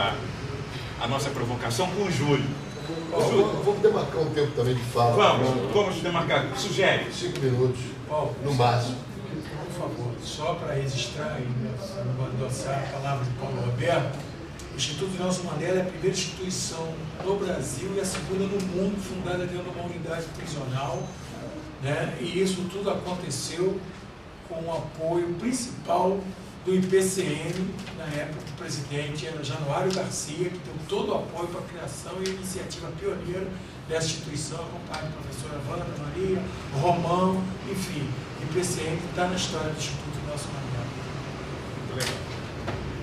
a nossa provocação com o Júlio. Vamos demarcar um tempo também de fala. Vamos demarcar. Sugere. 5 minutos, Paulo, no máximo. por favor, só para registrar e endossar a palavra de Paulo Roberto, o Instituto Nelson Mandela é a primeira instituição no Brasil e a segunda no mundo fundada dentro de uma unidade prisional, né? E isso tudo aconteceu com o apoio principal do IPCM, na época do presidente era Januário Garcia, que deu todo o apoio para a criação e iniciativa pioneira dessa instituição, acompanhada da professora Wanda Maria, Romão, enfim, IPCM está na história do Instituto Nelson Mandela. Muito legal.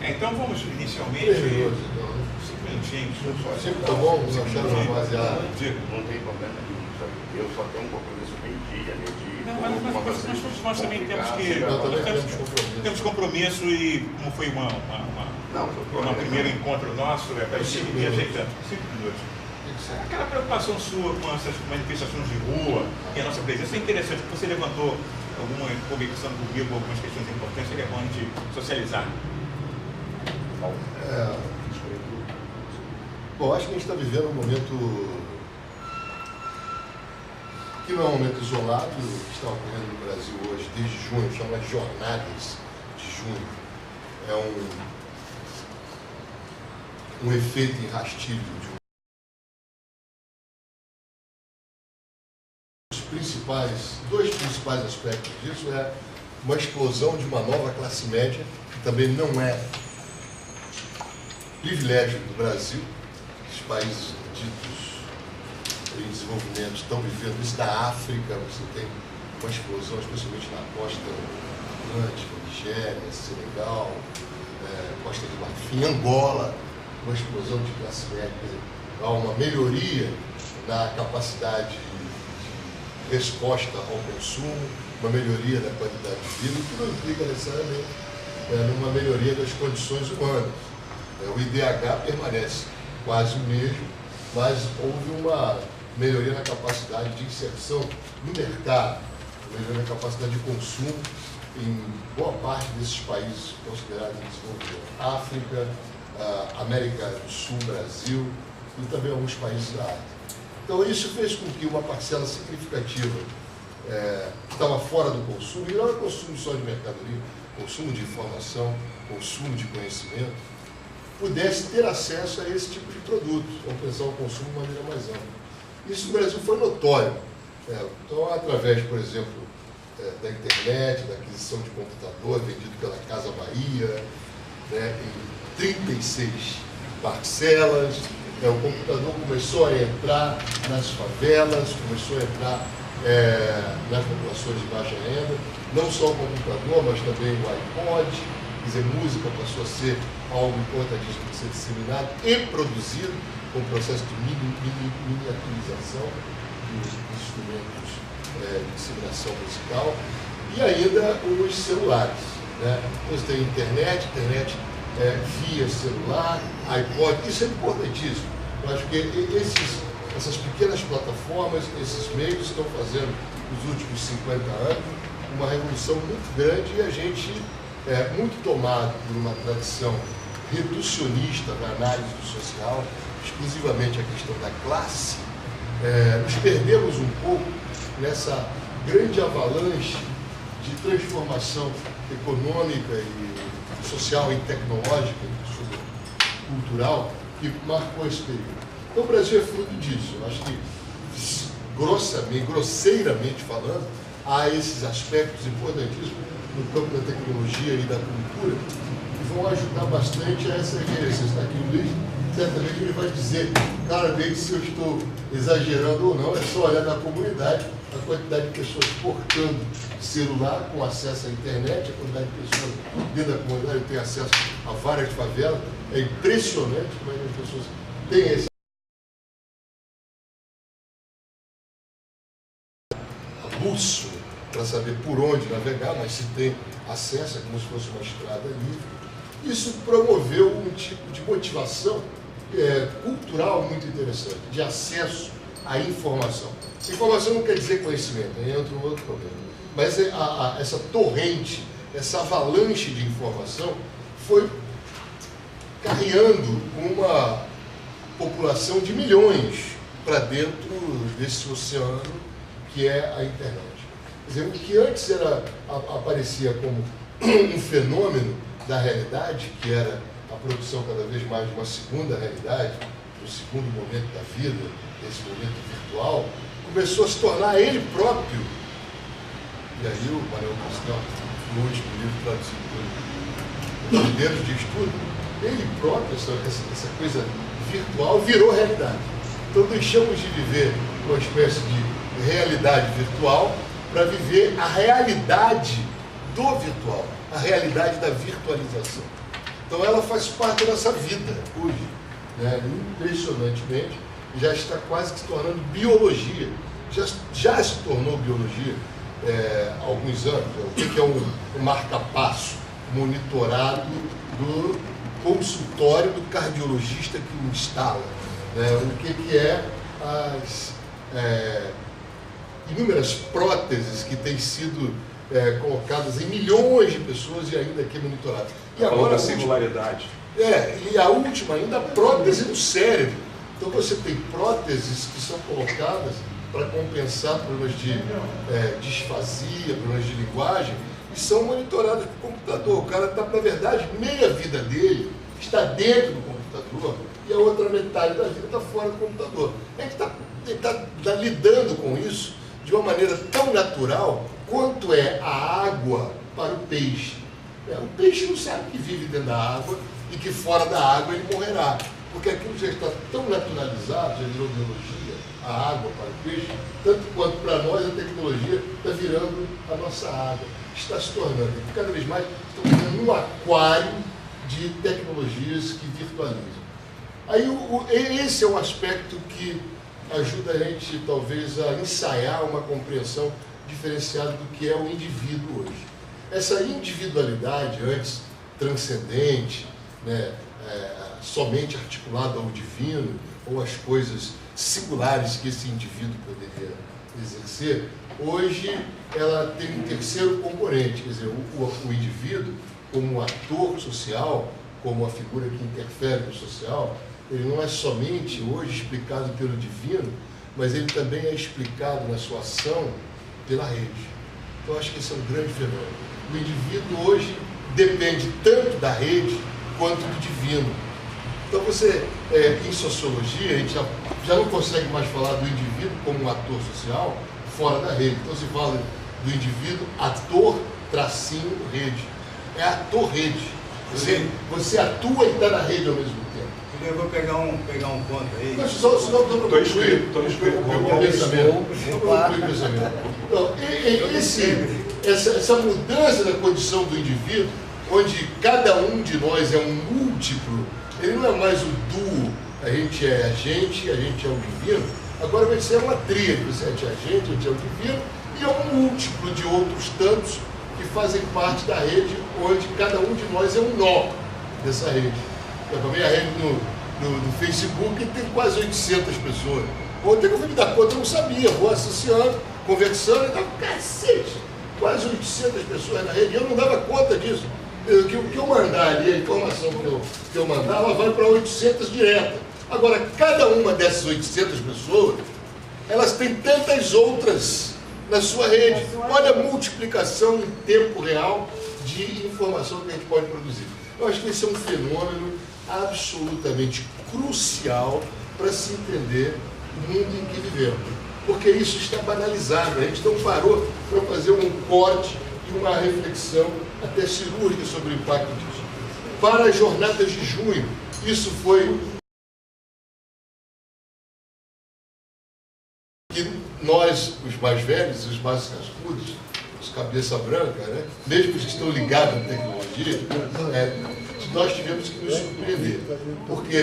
Então vamos inicialmente... 3 minutos, então. 5 minutinhos. Sempre tá bom, nós achamos rapaziada. Não tem problema nenhum. Eu só tenho um compromisso meio-dia, Nós também temos compromisso e como foi um primeiro encontro nosso, para ir ajeitando. 5 minutos. Aquela preocupação sua com essas manifestações de rua e a nossa presença é interessante, porque você levantou alguma convicção comigo, algumas questões importantes, seria bom a gente socializar. Bom, acho que a gente está vivendo um momento que não é um momento isolado, que está ocorrendo no Brasil hoje, desde junho, chama de jornadas de junho. É um efeito em rastilho de dois principais aspectos disso é uma explosão de uma nova classe média, que também não é privilégio do Brasil. Os países ditos em desenvolvimento estão vivendo isso. Da África, você tem uma explosão, especialmente na costa atlântica, Nigéria, Senegal, Costa do Marfim, Angola, uma explosão de classe média. Quer dizer, há uma melhoria na capacidade de resposta ao consumo, uma melhoria da qualidade de vida, que não implica necessariamente numa melhoria das condições humanas. O IDH permanece quase o mesmo, mas houve uma melhoria na capacidade de inserção no mercado, melhoria na capacidade de consumo em boa parte desses países considerados em desenvolvimento. África, América do Sul, Brasil e também alguns países da Ásia. Então isso fez com que uma parcela significativa que estava fora do consumo, e não é consumo só de mercadoria, consumo de informação, consumo de conhecimento, pudesse ter acesso a esse tipo de produto, ou pensar o consumo de maneira mais ampla. Isso no Brasil foi notório. Então, através, por exemplo, da internet, da aquisição de computador vendido pela Casa Bahia, em 36 parcelas, o computador começou a entrar nas favelas, começou a entrar nas populações de baixa renda, não só o computador, mas também o iPod. Quer dizer, música passou a ser algo importantíssimo de ser disseminado e produzido com o processo de miniaturização dos instrumentos de disseminação musical, e ainda os celulares. Você tem internet via celular, iPod, isso é importantíssimo. Eu acho que essas pequenas plataformas, esses meios estão fazendo, nos últimos 50 anos, uma revolução muito grande, e a gente muito tomado por uma tradição reducionista na análise do social, exclusivamente a questão da classe, nos perdemos um pouco nessa grande avalanche de transformação econômica e social e tecnológica, cultural, que marcou esse período. Então o Brasil é fruto disso. Eu acho que, grosseiramente falando, há esses aspectos importantíssimos no campo da tecnologia e da cultura que vão ajudar bastante a essa emergência. Está aqui o Luiz, certamente ele vai dizer claramente se eu estou exagerando ou não. É só olhar na comunidade a quantidade de pessoas portando celular com acesso à internet, a quantidade de pessoas dentro da comunidade que tem acesso a várias favelas. É impressionante como as pessoas têm esse bússola para saber por onde navegar, mas se tem acesso, é como se fosse uma estrada livre. Isso promoveu um tipo de motivação cultural muito interessante, de acesso à informação. Informação não quer dizer conhecimento, aí entra um outro problema. Mas essa torrente, essa avalanche de informação foi carreando uma população de milhões para dentro desse oceano que é a internet. Quer dizer, o que antes aparecia como um fenômeno da realidade, que era a produção cada vez mais de uma segunda realidade, um segundo momento da vida, esse momento virtual, começou a se tornar ele próprio. E aí o Manuel Castelo, no último livro traduzido por Medeiros, diz tudo, ele próprio, essa coisa virtual, virou realidade. Então deixamos de viver uma espécie de realidade virtual para viver a realidade do virtual, a realidade da virtualização. Então ela faz parte da nossa vida hoje, né? Impressionantemente, já está quase que se tornando biologia. Já se tornou biologia há alguns anos. O que é um marca-passo monitorado do consultório do cardiologista que o instala? O que é as inúmeras próteses que têm sido colocadas em milhões de pessoas e ainda aqui monitoradas. E agora a singularidade. E a última ainda, a prótese do cérebro. Então você tem próteses que são colocadas para compensar problemas de disfasia, problemas de linguagem, e são monitoradas pelo computador. O cara está, na verdade, meia vida dele está dentro do computador e a outra metade da vida está fora do computador. A gente está lidando com isso de uma maneira tão natural quanto é a água para o peixe. O peixe não sabe que vive dentro da água e que fora da água ele morrerá, porque aquilo já está tão naturalizado, já virou biologia, a água para o peixe, tanto quanto para nós a tecnologia está virando a nossa água, está se tornando, e cada vez mais estamos vivendo um aquário de tecnologias que virtualizam. Aí esse é um aspecto que ajuda a gente talvez a ensaiar uma compreensão diferenciada do que é o indivíduo hoje. Essa individualidade antes transcendente, somente articulada ao divino, ou às coisas singulares que esse indivíduo poderia exercer, hoje ela tem um terceiro componente, quer dizer, o indivíduo como um ator social, como uma figura que interfere no social, ele não é somente hoje explicado pelo divino, mas ele também é explicado na sua ação pela rede. Então acho que esse é um grande fenômeno. O indivíduo hoje depende tanto da rede quanto do divino. Então você, em sociologia, a gente já não consegue mais falar do indivíduo como um ator social fora da rede. Então se fala do indivíduo ator, tracinho, rede. É ator-rede. Você atua e está na rede ao mesmo tempo. Eu vou pegar um ponto aí. Mas só estou concluir o pensamento. Então, essa mudança da condição do indivíduo, onde cada um de nós é um múltiplo, ele não é mais o duo, a gente é o divino, agora vai ser uma tríade, você é a gente é o divino, e é um múltiplo de outros tantos que fazem parte da rede, onde cada um de nós é um nó dessa rede. Eu também a rede no Facebook tem quase 800 pessoas. Ontem eu fui me dar conta, eu não sabia, vou associando, conversando, e dava cacete, quase 800 pessoas na rede, eu não dava conta disso. O que eu mandar ali, a informação que eu mandar, ela vai para 800 direto. Agora, cada uma dessas 800 pessoas, elas têm tantas outras na sua rede. Olha a multiplicação em tempo real de informação que a gente pode produzir. Eu acho que esse é um fenômeno absolutamente crucial para se entender o mundo em que vivemos. Porque isso está banalizado, a gente não parou para fazer um corte e uma reflexão até cirúrgica sobre o impacto disso. Para as jornadas de junho, isso foi que nós, os mais velhos, os mais cascudos, os cabeça branca, mesmo os que estão ligados à tecnologia, nós tivemos que nos surpreender, porque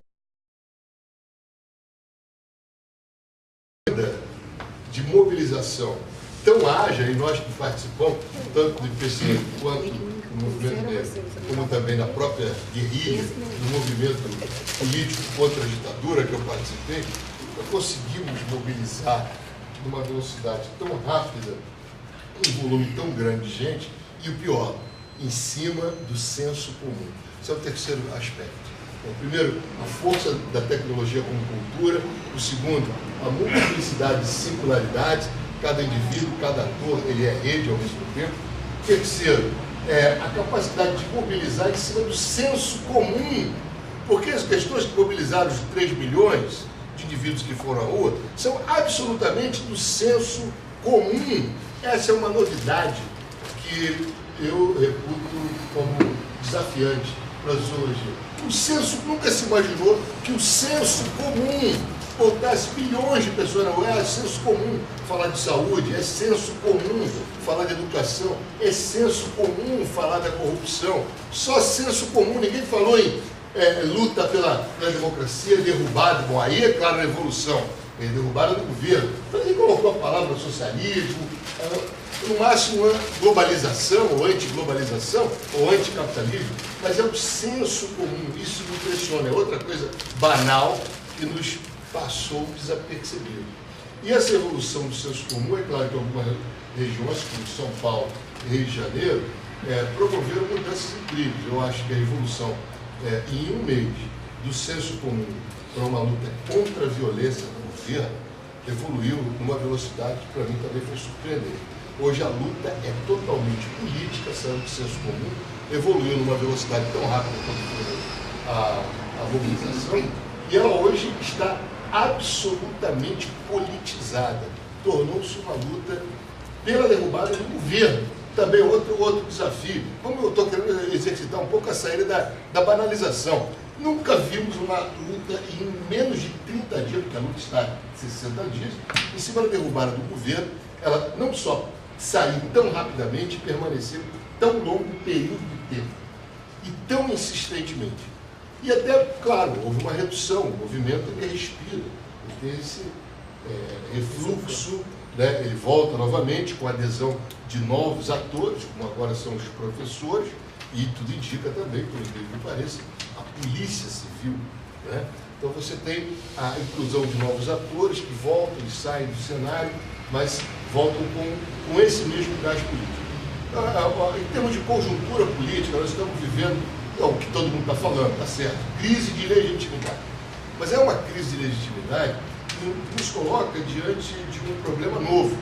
de mobilização tão ágil, e nós que participamos, tanto do PCM quanto do movimento negro, como também na própria guerrilha, no movimento político contra a ditadura que eu participei, conseguimos mobilizar numa velocidade tão rápida, um volume tão grande de gente, e o pior, em cima do senso comum. Esse é o terceiro aspecto. Então, primeiro, a força da tecnologia como cultura. O segundo, a multiplicidade de singularidades. Cada indivíduo, cada ator, ele é rede ao mesmo tempo. Terceiro, a capacidade de mobilizar em cima do senso comum. Porque as questões que mobilizaram os 3 milhões de indivíduos que foram à rua são absolutamente do senso comum. Essa é uma novidade que eu reputo como desafiante para a sociologia. O senso, nunca se imaginou que o senso comum botasse milhões de pessoas na rua. É senso comum falar de saúde, é senso comum falar de educação, é senso comum falar da corrupção. Só senso comum, ninguém falou em luta pela democracia, derrubada. Bom, aí é claro a revolução, derrubada do governo. Então ele colocou a palavra socialismo, no máximo globalização, ou antiglobalização, ou anticapitalismo, mas é o senso comum, isso me impressiona, é outra coisa banal que nos passou desapercebido. E essa evolução do senso comum, é claro que algumas regiões, como São Paulo e Rio de Janeiro, promoveram mudanças incríveis. Eu acho que a evolução em um mês do senso comum para uma luta contra a violência do governo evoluiu numa velocidade que para mim também foi surpreendente. Hoje a luta é totalmente política, saiu do senso comum, evoluiu numa velocidade tão rápida quanto foi a mobilização, e ela hoje está absolutamente politizada. Tornou-se uma luta pela derrubada do governo. Também outro desafio. Como eu estou querendo exercitar um pouco a saída da banalização. Nunca vimos uma luta em menos de 30 dias, porque a luta está em 60 dias, em cima da derrubada do governo. Ela não só saiu tão rapidamente e permaneceu tão longo período de tempo. E tão insistentemente. E até, claro, houve uma redução, o movimento ele respira, ele tem esse refluxo, né? Ele volta novamente com a adesão de novos atores, como agora são os professores, e tudo indica também, por incrível que pareça, a polícia civil, né? Então você tem a inclusão de novos atores que voltam e saem do cenário, mas voltam com esse mesmo gás político. Em termos de conjuntura política, nós estamos vivendo o que todo mundo está falando, está certo, crise de legitimidade. Mas é uma crise de legitimidade que nos coloca diante de um problema novo,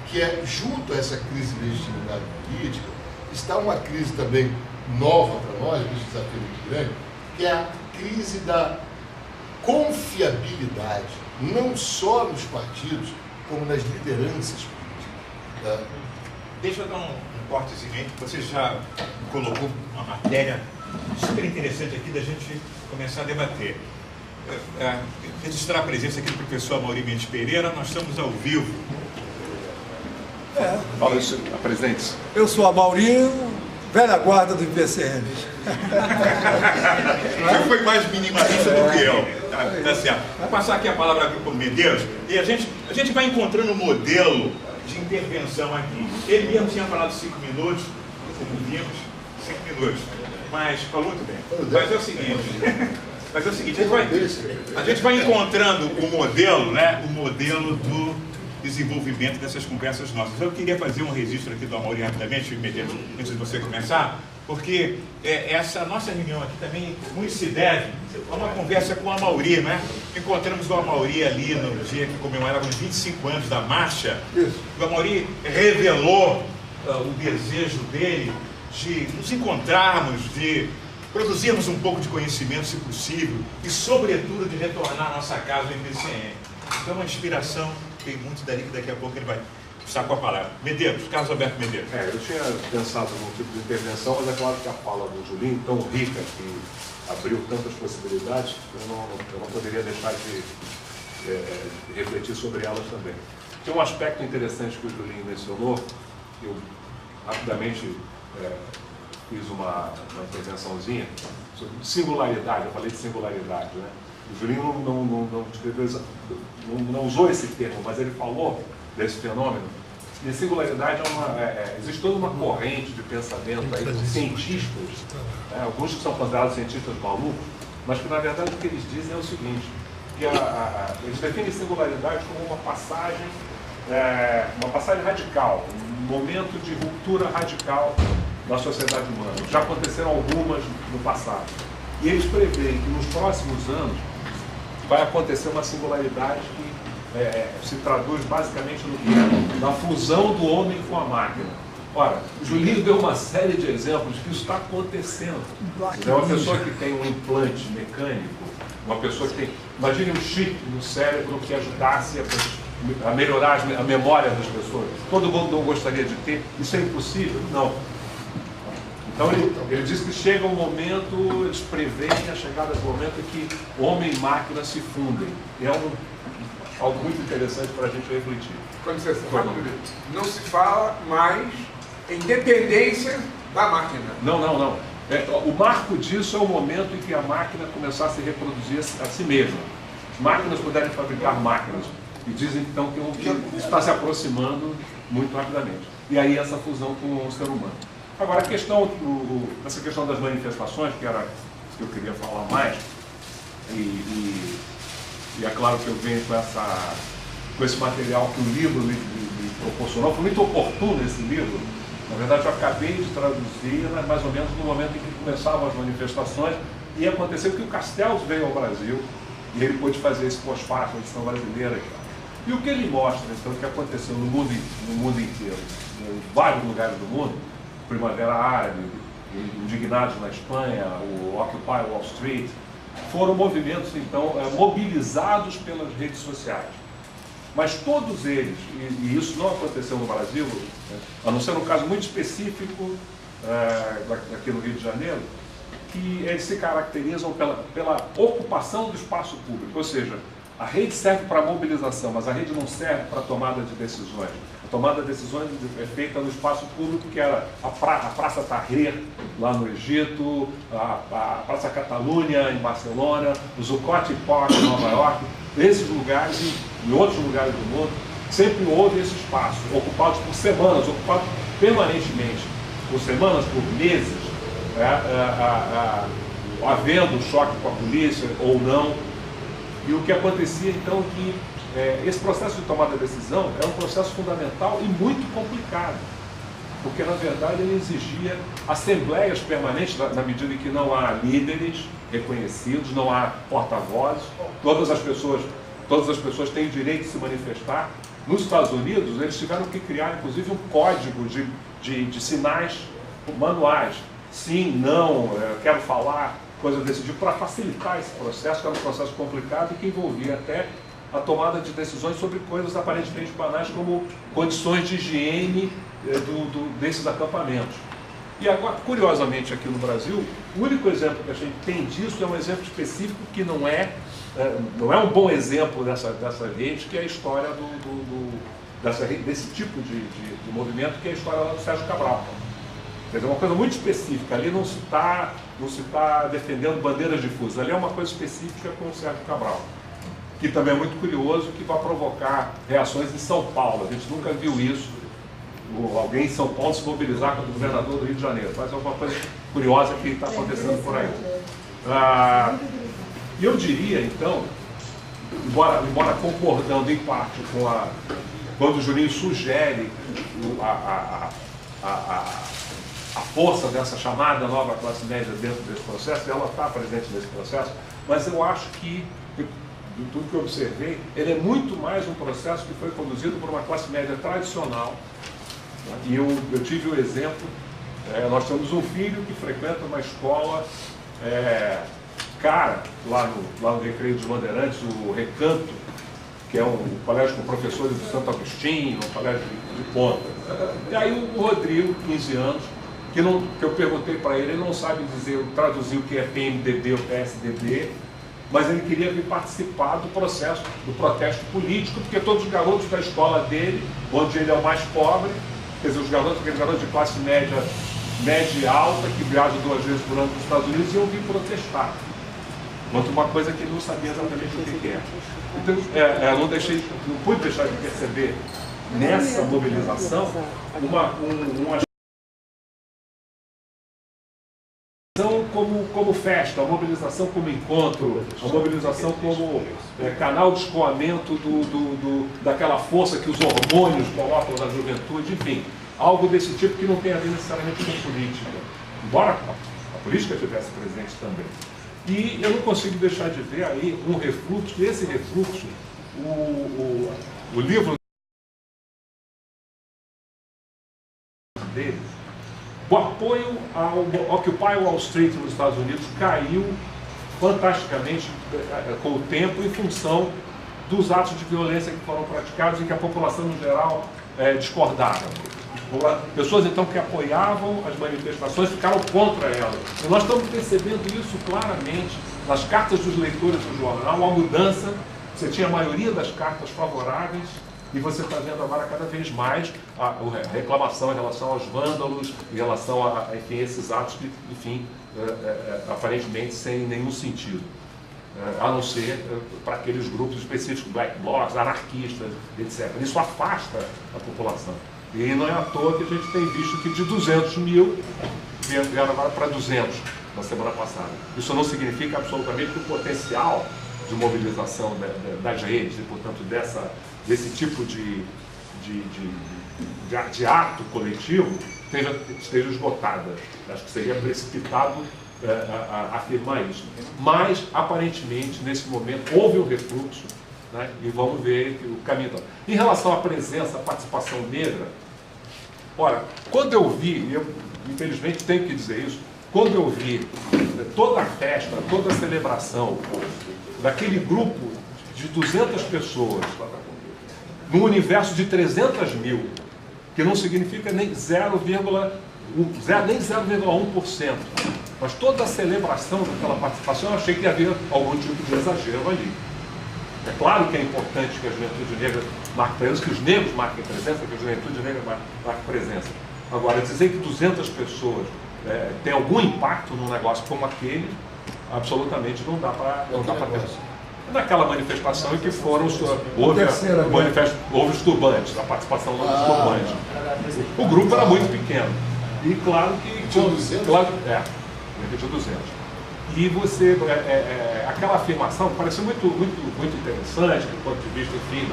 que é, junto a essa crise de legitimidade política, está uma crise também nova para nós, um desafio muito grande, que é a crise da confiabilidade, não só nos partidos, como nas lideranças políticas. Deixa eu dar um cortezinho aí. Você já colocou uma matéria super interessante aqui da gente começar a debater. Registrar a presença aqui do professor Amaury Mendes Pereira. Nós estamos ao vivo. Fala isso, apresente-se. Eu sou Amaury, velha guarda do IPCN. Você foi mais minimalista do que eu. Tá certo. Vou passar aqui a palavra para o Medeiros e a gente vai encontrando um modelo de intervenção aqui. Ele mesmo tinha falado 5 minutos, como vimos, 5 minutos. Mas falou muito bem. Mas é o seguinte, a gente vai encontrando o modelo, né? O modelo do desenvolvimento dessas conversas nossas. Eu queria fazer um registro aqui do Amaury rapidamente, Medeiros, antes de você começar, porque essa nossa reunião aqui também muito se deve a uma conversa com o Amaury, né? Encontramos o Amaury ali no dia que comemorávamos 25 anos da marcha. O Amaury revelou o desejo dele de nos encontrarmos, de produzirmos um pouco de conhecimento, se possível, e sobretudo de retornar à nossa casa, o IPCN. Então, uma inspiração, tem muito dali que daqui a pouco ele vai estar com a palavra. Medeiros, Carlos Alberto Medeiros. Eu tinha pensado num tipo de intervenção, mas é claro que a fala do Julinho, tão rica, que abriu tantas possibilidades, eu não poderia deixar de refletir sobre elas também. Tem um aspecto interessante que o Julinho mencionou, eu rapidamente fiz uma intervençãozinha sobre singularidade, eu falei de singularidade, né? O Julinho não usou esse termo, mas ele falou desse fenômeno. E a singularidade existe toda uma corrente de pensamento aí de cientistas, né? Alguns que são considerados cientistas malucos, mas que na verdade o que eles dizem é o seguinte, que eles definem singularidade como uma passagem radical, um momento de ruptura radical na sociedade humana. Já aconteceram algumas no passado. E eles preveem que nos próximos anos vai acontecer uma singularidade que se traduz basicamente no que? Na fusão do homem com a máquina. Ora, o Julinho deu uma série de exemplos que isso está acontecendo. É uma pessoa que tem um implante mecânico, uma pessoa que tem, imagine um chip no cérebro que ajudasse a melhorar a memória das pessoas. Todo mundo não gostaria de ter. Isso é impossível? Não. Então ele diz que chega um momento, eles preveem a chegada do momento em que homem e máquina se fundem. É algo muito interessante para a gente refletir. Quando você fala, não se fala mais em dependência da máquina. Não. O marco disso é o momento em que a máquina começar a se reproduzir a si mesma. As máquinas puderem fabricar máquinas. E dizem então que está se aproximando muito rapidamente. E aí essa fusão com o ser humano. Agora, essa questão das manifestações, que era isso que eu queria falar mais, e é claro que eu venho com esse material que o livro me proporcionou. Foi muito oportuno esse livro. Na verdade, eu acabei de traduzir, mais ou menos no momento em que começavam as manifestações, e aconteceu que o Castells veio ao Brasil, e ele pôde fazer esse pós-fácil, a edição brasileira. E o que ele mostra, então, que aconteceu no mundo inteiro, em vários lugares do mundo, Primavera Árabe, Indignados na Espanha, o Occupy Wall Street, foram movimentos, então, mobilizados pelas redes sociais. Mas todos eles, e isso não aconteceu no Brasil, a não ser num caso muito específico, aqui no Rio de Janeiro, que eles se caracterizam pela ocupação do espaço público, ou seja, a rede serve para mobilização, mas a rede não serve para tomada de decisões. A tomada de decisões é feita no espaço público, que era a Praça Tahrir, lá no Egito, a Praça Catalunha, em Barcelona, o Zuccotti Park, em Nova York. Nesses lugares e em outros lugares do mundo, sempre houve esse espaço, ocupados por semanas, ocupados permanentemente, por semanas, por meses, havendo choque com a polícia ou não. E o que acontecia, então, que esse processo de tomada de decisão é um processo fundamental e muito complicado, porque, na verdade, ele exigia assembleias permanentes, na medida em que não há líderes reconhecidos, não há porta-vozes, todas as pessoas têm o direito de se manifestar. Nos Estados Unidos, eles tiveram que criar, inclusive, um código de sinais manuais. Sim, não, quero falar, coisa desse tipo, para facilitar esse processo, que era um processo complicado e que envolvia até a tomada de decisões sobre coisas aparentemente banais, como condições de higiene desses acampamentos. E agora, curiosamente, aqui no Brasil, o único exemplo que a gente tem disso é um exemplo específico que não é um bom exemplo dessa rede, que é a história desse tipo de movimento, que é a história lá do Sérgio Cabral. Quer dizer, uma coisa muito específica. Ali não se está defendendo bandeiras difusas. Ali é uma coisa específica com o Sérgio Cabral, que também é muito curioso, que vai provocar reações em São Paulo. A gente nunca viu isso, alguém em São Paulo se mobilizar contra o governador do Rio de Janeiro. Mas é uma coisa curiosa que está acontecendo por aí. E eu diria, então, embora concordando em parte quando o Julinho sugere a força dessa chamada nova classe média dentro desse processo, ela está presente nesse processo, mas eu acho que, de tudo que eu observei, ele é muito mais um processo que foi conduzido por uma classe média tradicional. E eu tive o exemplo, nós temos um filho que frequenta uma escola lá no Recreio dos Bandeirantes, o Recanto, que é um colégio com professores do Santo Agostinho, um colégio de ponta. E aí o Rodrigo, 15 anos, que eu perguntei para ele não sabe traduzir o que é PMDB ou PSDB, mas ele queria vir participar do processo, do protesto político, porque todos os garotos da escola dele, onde ele é o mais pobre, quer dizer, aqueles garotos de classe média e alta, que viajam 2 vezes por ano para os Estados Unidos, iam vir protestar. Quanto uma coisa que ele não sabia exatamente o que é. Então, não pude deixar de perceber nessa mobilização uma como festa, a mobilização como encontro, a mobilização como canal de escoamento daquela força que os hormônios colocam na juventude, enfim, algo desse tipo que não tem a ver necessariamente com política, embora a política estivesse presente também. E eu não consigo deixar de ver aí um refluxo, e esse refluxo, o livro deles, o apoio ao Occupy Wall Street nos Estados Unidos caiu fantasticamente com o tempo em função dos atos de violência que foram praticados e que a população no geral discordava. Pessoas então que apoiavam as manifestações ficaram contra elas. E nós estamos percebendo isso claramente nas cartas dos leitores do jornal, uma mudança. Você tinha a maioria das cartas favoráveis e você está vendo agora cada vez mais a reclamação em relação aos vândalos, em relação a enfim, esses atos que, enfim, aparentemente sem nenhum sentido. A não ser para aqueles grupos específicos, black blocs, anarquistas, etc. Isso afasta a população. E não é à toa que a gente tem visto que de 200 mil vieram agora para 200 na semana passada. Isso não significa absolutamente que o potencial de mobilização das redes e, portanto, desse tipo de ato coletivo esteja esgotada. Acho que seria precipitado afirmar isso. Mas, aparentemente, nesse momento, houve um refluxo, né? E vamos ver o caminho. Em relação à presença, à participação negra, ora, quando eu vi, eu infelizmente tenho que dizer isso, quando eu vi toda a festa, toda a celebração daquele grupo de 200 pessoas num universo de 300 mil, que não significa nem 0,1%, mas toda a celebração daquela participação, eu achei que havia algum tipo de exagero ali. É claro que é importante que a juventude negra marque presença, que os negros marquem presença, que a juventude negra marque presença. Agora, dizer que 200 pessoas tem algum impacto num negócio como aquele, absolutamente não dá para ter. Naquela manifestação em que houve os turbantes, a participação dos turbantes. O grupo era muito pequeno. E claro que... Tinha 200? Claro, tinha 200. E você, aquela afirmação pareceu muito interessante do ponto de vista, enfim,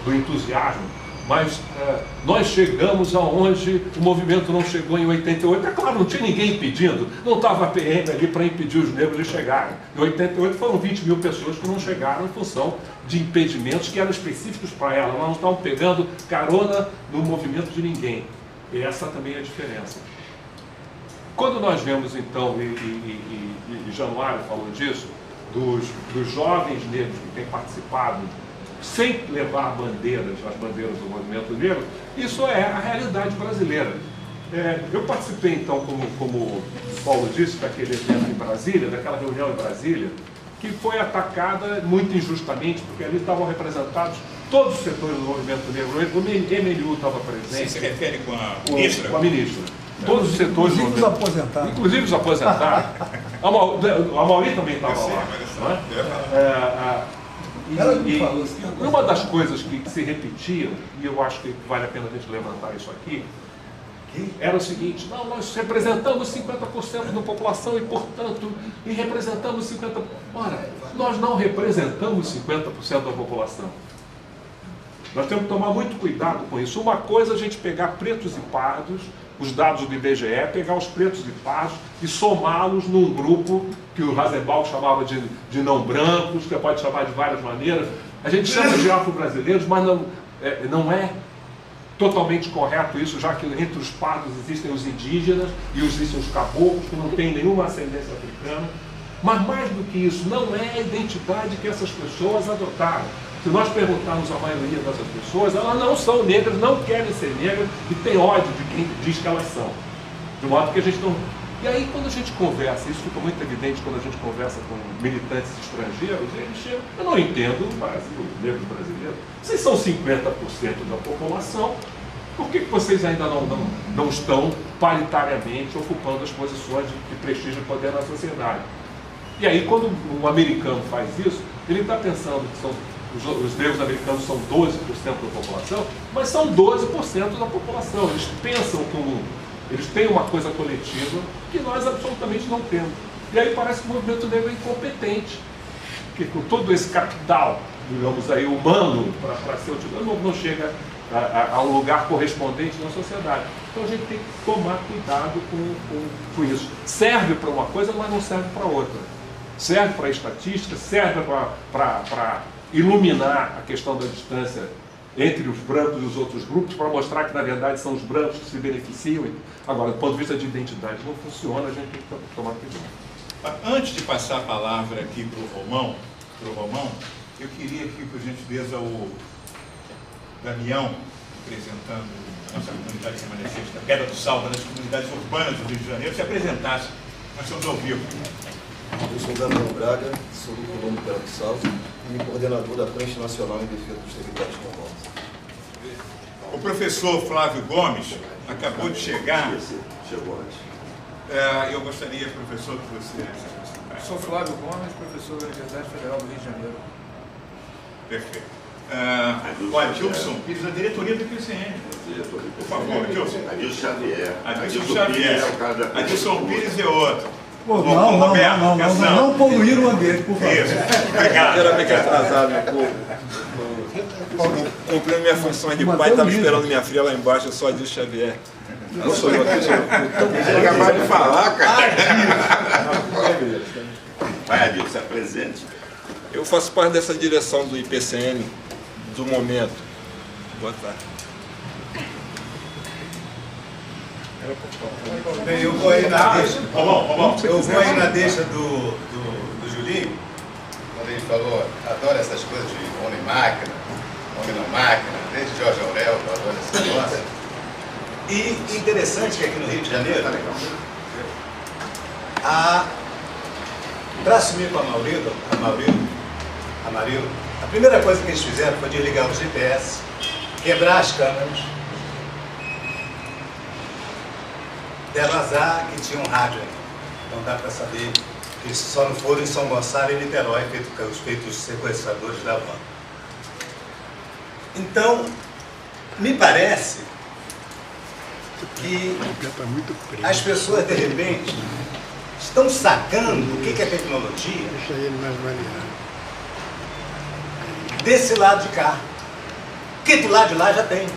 do entusiasmo, mas nós chegamos aonde o movimento não chegou em 88. É claro, não tinha ninguém impedindo, não estava a PM ali para impedir os negros de chegarem. Em 88 foram 20 mil pessoas que não chegaram em função de impedimentos que eram específicos para elas, elas não estavam pegando carona no movimento de ninguém. E essa também é a diferença. Quando nós vemos, então, e Januário falou disso, dos jovens negros que têm participado sem levar bandeiras, as bandeiras do movimento negro, isso é a realidade brasileira. Eu participei, então, como o Paulo disse, daquele evento em Brasília, daquela reunião em Brasília, que foi atacada muito injustamente, porque ali estavam representados todos os setores do movimento negro. O MLU estava presente. Você se refere com a ministra? Com a ministra. Todos os setores do movimento. Aposentados. Inclusive os aposentados. A Mauri também estava lá. E uma das coisas que se repetiam, e eu acho que vale a pena a gente levantar isso aqui, era o seguinte: não, nós representamos 50% da população e, portanto, representamos 50%. Ora, nós não representamos 50% da população. Nós temos que tomar muito cuidado com isso. Uma coisa é a gente pegar pretos e pardos, os dados do IBGE, pegar os pretos e pardos e somá-los num grupo que o Rasenbach chamava de não brancos, que você pode chamar de várias maneiras. A gente chama de afro-brasileiros, mas não é totalmente correto isso, já que entre os pardos existem os indígenas e existem os caboclos, que não têm nenhuma ascendência africana. Mas mais do que isso, não é a identidade que essas pessoas adotaram. Se nós perguntarmos a maioria dessas pessoas, elas não são negras, não querem ser negras e têm ódio de quem diz que elas são. De modo que a gente não... E aí, quando a gente conversa, isso fica muito evidente quando a gente conversa com militantes estrangeiros, eles chegam: eu não entendo o Brasil, os negros brasileiros. Vocês são 50% da população, por que vocês ainda não estão paritariamente ocupando as posições de prestígio e poder na sociedade? E aí, quando um americano faz isso, ele está pensando que os negros americanos são 12% da população, mas são 12% da população. Eles pensam como... Eles têm uma coisa coletiva que nós absolutamente não temos. E aí parece que o movimento negro é incompetente, que com todo esse capital, digamos aí, humano, para ser utilizado, não chega a um lugar correspondente na sociedade. Então a gente tem que tomar cuidado com isso. Serve para uma coisa, mas não serve para outra. Serve para a estatística, serve para iluminar a questão da distância entre os brancos e os outros grupos, para mostrar que, na verdade, são os brancos que se beneficiam. Agora, do ponto de vista de identidade, não funciona, a gente tem que tomar cuidado. Antes de passar a palavra aqui para o Romão, eu queria aqui, por gentileza, o Damião, representando a nossa comunidade remanescente da Pedra do Sal, uma das comunidades urbanas do Rio de Janeiro, se apresentasse. Nós estamos ao vivo. Eu sou Damião Braga, sou do Colombo Pedra do Sal e coordenador da Frente Nacional em Defesa dos Territórios Quilombolas. O professor Flávio Gomes acabou de chegar. Chegou antes. Eu gostaria, professor, que você se apresentasse. Sou Flávio Gomes, professor da Universidade Federal do Rio de Janeiro. Perfeito. O Adilson Pires, da diretoria do IPCN. Por favor, Adilson. Adilson Xavier. Adilson Xavier. Adilson Pires é outro. Pô, não poluir o ambiente, por favor. Isso. Obrigado. Geralmente atrasado um pouco. Cumprindo minha função de pai, estava esperando minha filha lá embaixo, eu sou Adilson Xavier. Não sou eu aqui, sou eu. Ele é capaz de falar, cara. Vai, Adilson, se apresente. Eu faço parte dessa direção do IPCN do momento. Boa tarde. Bem, eu vou aí na deixa, do Julinho, quando ele falou, adora essas coisas de homem-máquina, homem não máquina, desde Jorge Aurélio, eu adoro essas coisas. E interessante que aqui no Rio de Janeiro, para assumir com a Amarildo, a primeira coisa que eles fizeram foi desligar o GPS, quebrar as câmeras. Deram azar que tinha um rádio aí. Não dá para saber que só não foram em São Gonçalo e Niterói, os feitos sequestradores da van. Então, me parece que as pessoas, de repente, estão sacando o que é tecnologia desse lado de cá. Porque do lado de lá já tem.